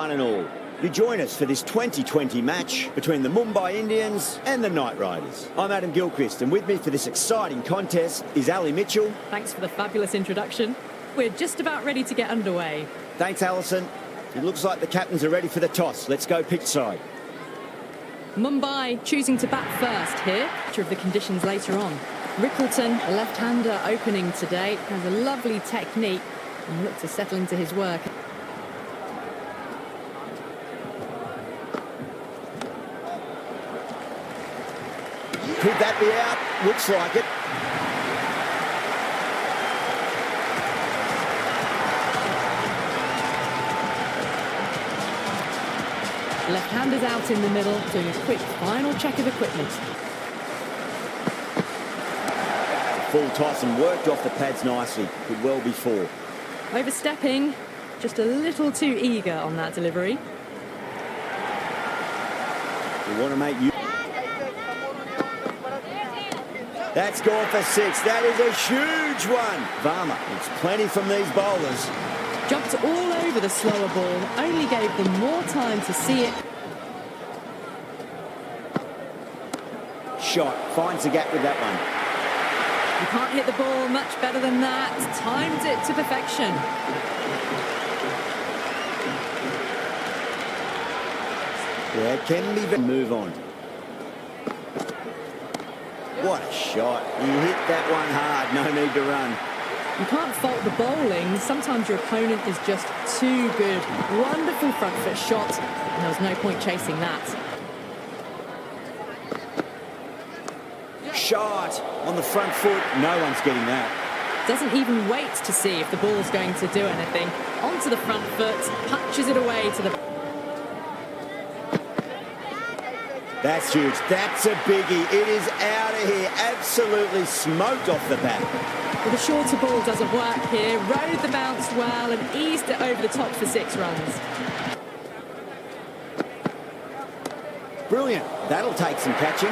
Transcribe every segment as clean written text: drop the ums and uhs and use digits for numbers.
One and all, you join us for this 2020 match between the Mumbai Indians and the Knight Riders. I'm Adam Gilchrist, and with me for this exciting contest is Ali Mitchell. Thanks for the fabulous introduction. We're just about ready to get underway. Thanks, Alison. It looks like the captains are ready for the toss. Let's go pitch side. Mumbai choosing to bat first here. Picture of the conditions later on. Rickleton, a left-hander opening today, has a lovely technique and look to settle into his work. Could that be out? Looks like it. Left-handers out in the middle, doing a quick final check of equipment. Full toss and worked off the pads nicely. Could well be four. Overstepping, just a little too eager on that delivery. We want to make you... That's gone for six. That is a huge one. Varma needs plenty from these bowlers. Jumped all over the slower ball, only gave them more time to see it. Shot, finds the gap with that one. You can't hit the ball much better than that. Timed it to perfection. Yeah, can be move on. What a shot. He hit that one hard. No need to run. You can't fault the bowling. Sometimes your opponent is just too good. Wonderful front foot shot, and there was no point chasing that. Shot on the front foot. No one's getting that. Doesn't even wait to see if the ball's going to do anything. Onto the front foot, punches it away to the... That's huge. That's a biggie. It is out of here. Absolutely smoked off the bat. Well, the shorter ball doesn't work here. Rode the bounce well and eased it over the top for 6 runs. Brilliant. That'll take some catching.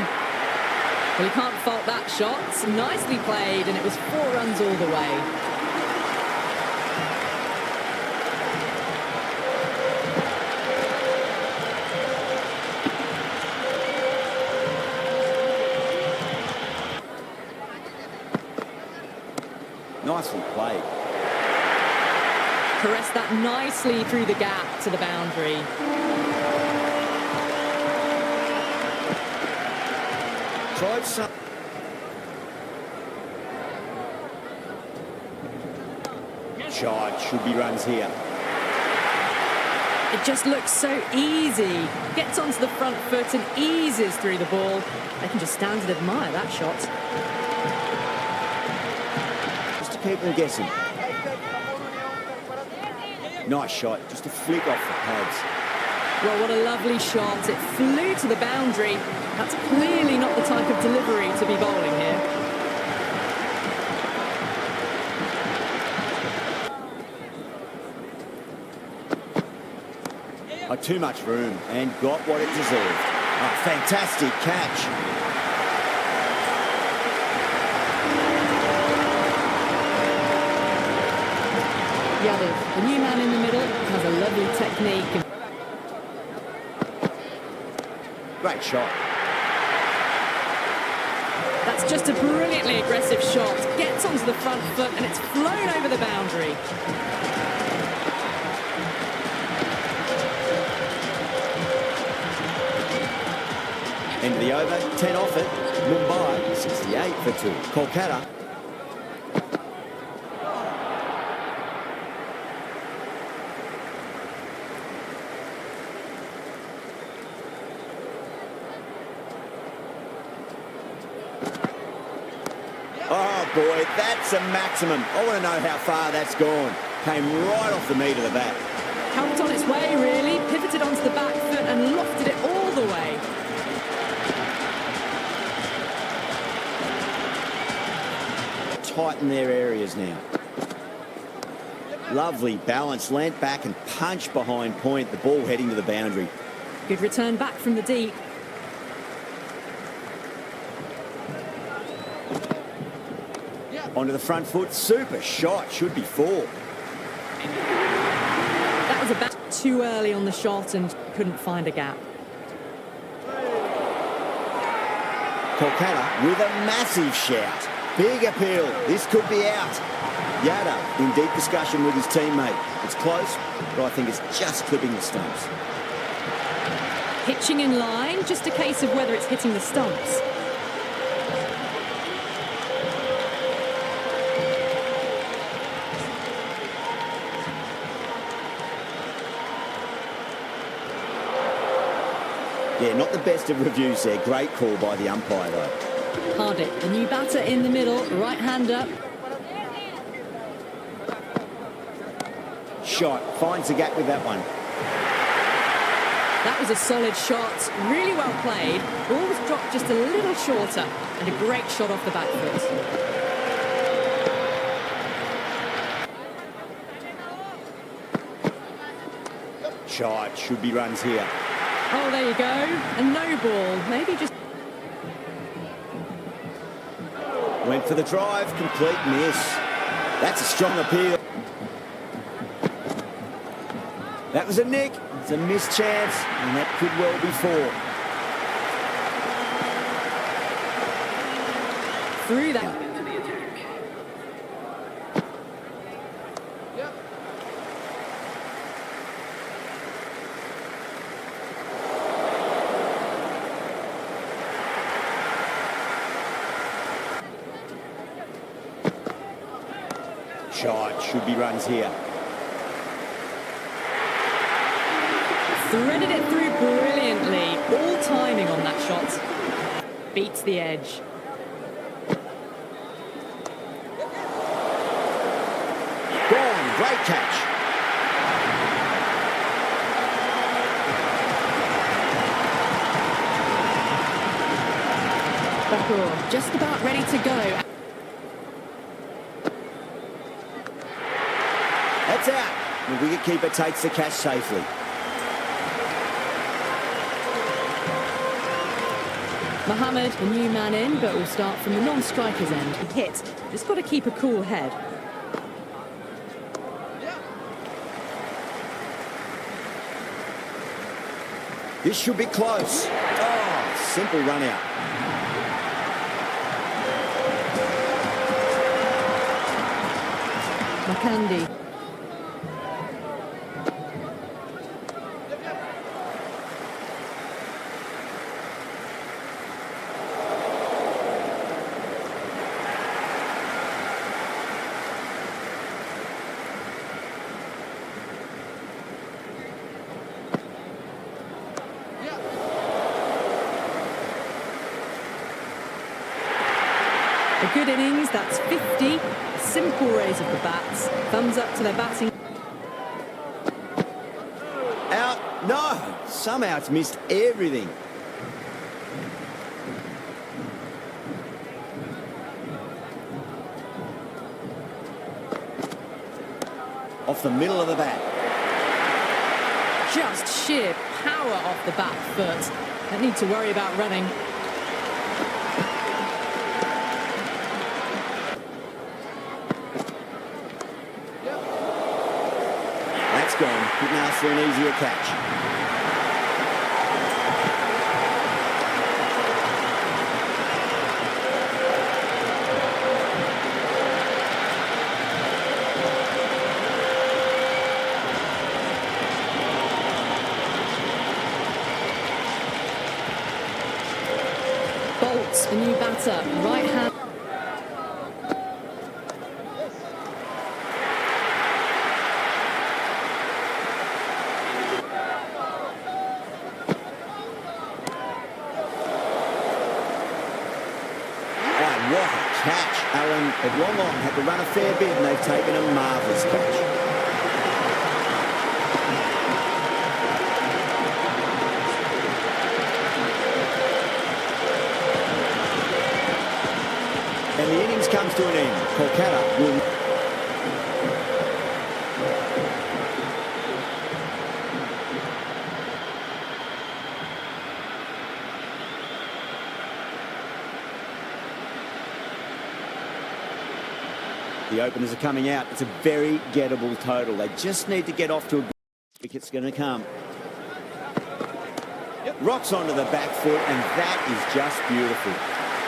Well, you can't fault that shot. Nicely played, and it was 4 runs all the way. Nicely played. Caressed that nicely through the gap to the boundary. Tried some. Shot, should be runs here. It just looks so easy. Gets onto the front foot and eases through the ball. They can just stand and admire that shot. Keep them guessing. Nice shot, just a flick off the pads. Well, what a lovely shot. It flew to the boundary. That's clearly not the type of delivery to be bowling here. Too much room and got what it deserved. Oh, fantastic catch. Yadav, the new man in the middle, has a lovely technique. Great shot. That's just a brilliantly aggressive shot. Gets onto the front foot and it's flown over the boundary. End of the over, 10 off it. Mumbai, 68 for 2. Kolkata. Oh boy, that's a maximum. I want to know how far that's gone. Came right off the meat of the bat. Helped on its way, really. Pivoted onto the back foot and lofted it all the way. Tighten their areas now. Lovely balance, leant back and punch behind point. The ball heading to the boundary. Good return back from the deep. Onto the front foot, super shot, should be 4. That was a too early on the shot and couldn't find a gap. Kolkata with a massive shout. Big appeal. This could be out. Yada in deep discussion with his teammate. It's close, but I think it's just clipping the stumps. Pitching in line, just a case of whether it's hitting the stumps. Yeah, not the best of reviews there. Great call by the umpire, though. Hardick, the new batter in the middle, right-hander. Shot, finds the gap with that one. That was a solid shot, really well played. Ball was dropped just a little shorter, and a great shot off the back foot. Shot, should be runs here. Oh, there you go. A no ball. Maybe just... Went for the drive, complete miss. That's a strong appeal. That was a nick. It's a missed chance, and that could well be four. Through that. Shot, should be runs here. Threaded it through brilliantly. All timing on that shot. Beats the edge. Gone, great catch. Bakur just about ready to go. That's out. The wicketkeeper takes the catch safely. Mohammed, the new man in, but will start from the non-striker's end. He hit. Just got to keep a cool head. This should be close. Oh, simple run out. Makandi. A good innings, that's 50. A simple raise of the bats. Thumbs up to their batting. Out. No. Somehow it's missed everything. Off the middle of the bat. Just sheer power off the back foot. Don't need to worry about running. Gone. Couldn't ask for an easier catch. Bolts, the new batter, right hand. What a catch, Alan. But long on had to run a fair bit, and they've taken a marvellous catch. And the innings comes to an end. Kolkata will... The openers are coming out. It's a very gettable total. They just need to get off to a Wicket's going to come. Rocks onto the back foot, and that is just beautiful.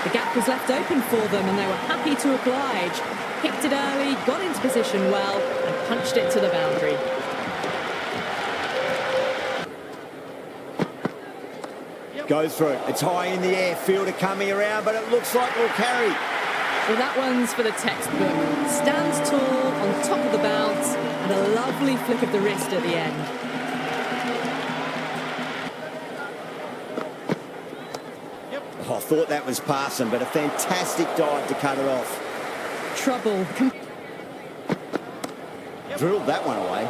The gap was left open for them and they were happy to oblige. Picked it early, got into position well and punched it to the boundary. Goes for it. It's high in the air. Fielder coming around, but it looks like we'll carry. Well, that one's for the textbook. Stands tall on top of the bounce and a lovely flick of the wrist at the end. Oh, I thought that was passing, but a fantastic dive to cut it off. Trouble. Drilled that one away.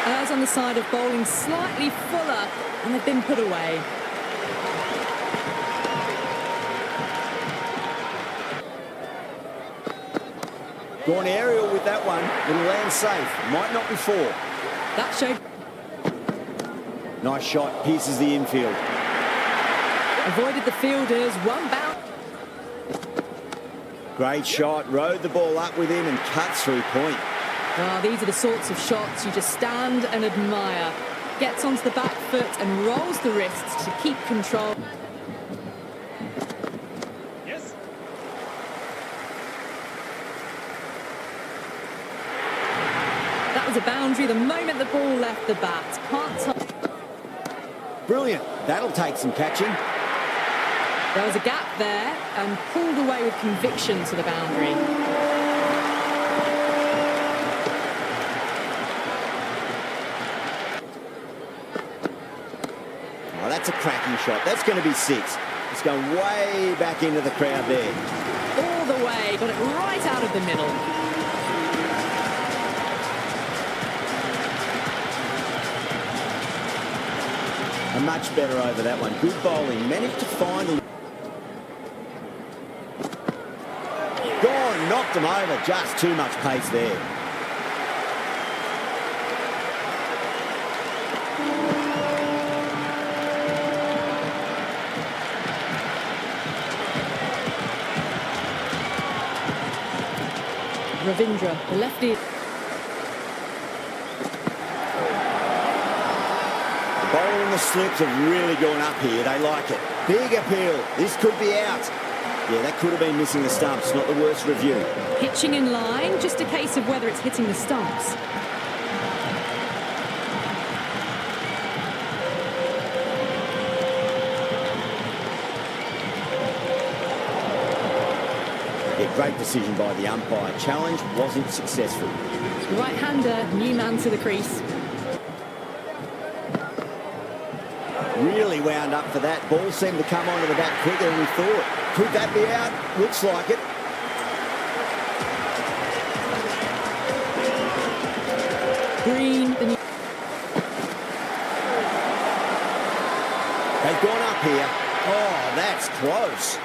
Errs on the side of bowling slightly fuller and they've been put away. Gone aerial with that one. It'll land safe. Might not be four. That showed. Nice shot. Pierces the infield. Avoided the fielders. One bounce. Great shot. Rode the ball up with him and cuts through point. Oh, these are the sorts of shots you just stand and admire. Gets onto the back foot and rolls the wrists to keep control. Yes. That was a boundary the moment the ball left the bat. Can't. Brilliant. That'll take some catching. There was a gap there and pulled away with conviction to the boundary. Oh, that's a cracking shot. That's going to be six. It's going way back into the crowd there. All the way, got it right out of the middle. A much better over that one. Good bowling. Managed to find a... Gone. Knocked him over. Just too much pace there. Ravindra, the lefty. The bowler and the slips have really gone up here. They like it. Big appeal. This could be out. Yeah, that could have been missing the stumps. Not the worst review. Pitching in line, just a case of whether it's hitting the stumps. Yeah, great decision by the umpire. Challenge wasn't successful. Right-hander, new man to the crease. Really wound up for that. Ball seemed to come onto the bat quicker than we thought. Could that be out? Looks like it. Green, the new... They've gone up here. Oh, that's close.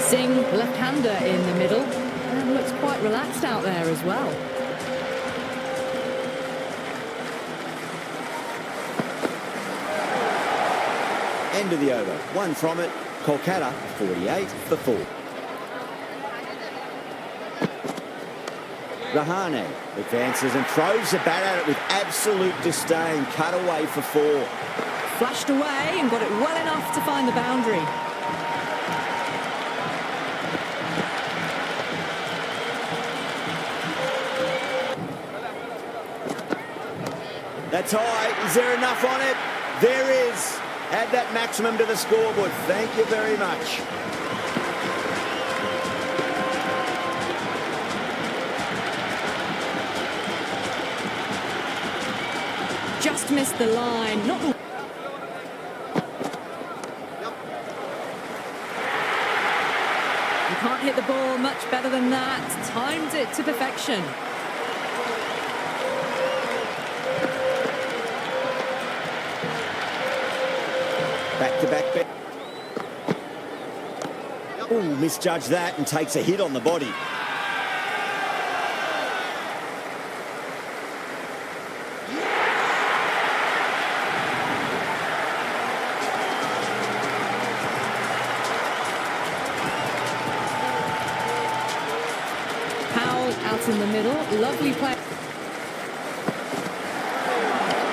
Singh, left-hander in the middle. And looks quite relaxed out there as well. End of the over. One from it. Kolkata 48 for 4. Rahane advances and throws the bat at it with absolute disdain. Cut away for 4. Flashed away and got it well enough to find the boundary. That's high. Is there enough on it? There is. Add that maximum to the scoreboard. Thank you very much. Just missed the line. Not the... You can't hit the ball much better than that. Timed it to perfection. Back-to-back. Ooh, misjudged that and takes a hit on the body. Powell out the middle. Lovely play.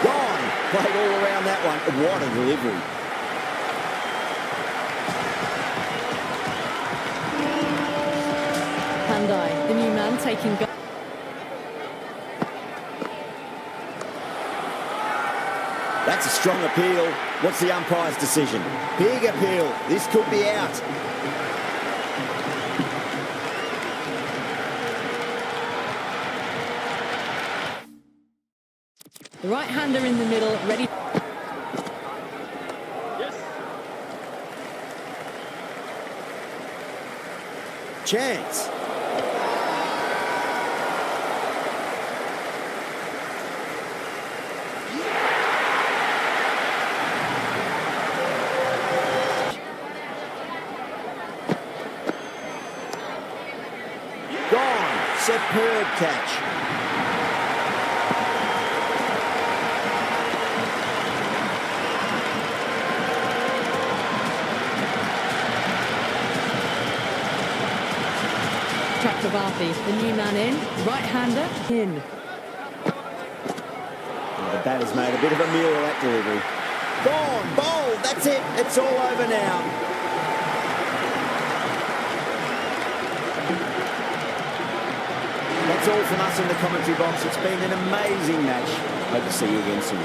Gone. Played all around that one. What a delivery. Pandai, the new man, taking goal. That's a strong appeal. What's the umpire's decision? Big appeal. This could be out. The right-hander in the middle, ready. Yes. Chance. Gone. Superb catch. Chakravarti, the new man in. Right-hander in. The batter's made a bit of a meal of that delivery. Gone. Bowled. That's it. It's all over now. That's all from us in the commentary box. It's been an amazing match. Hope to see you again soon.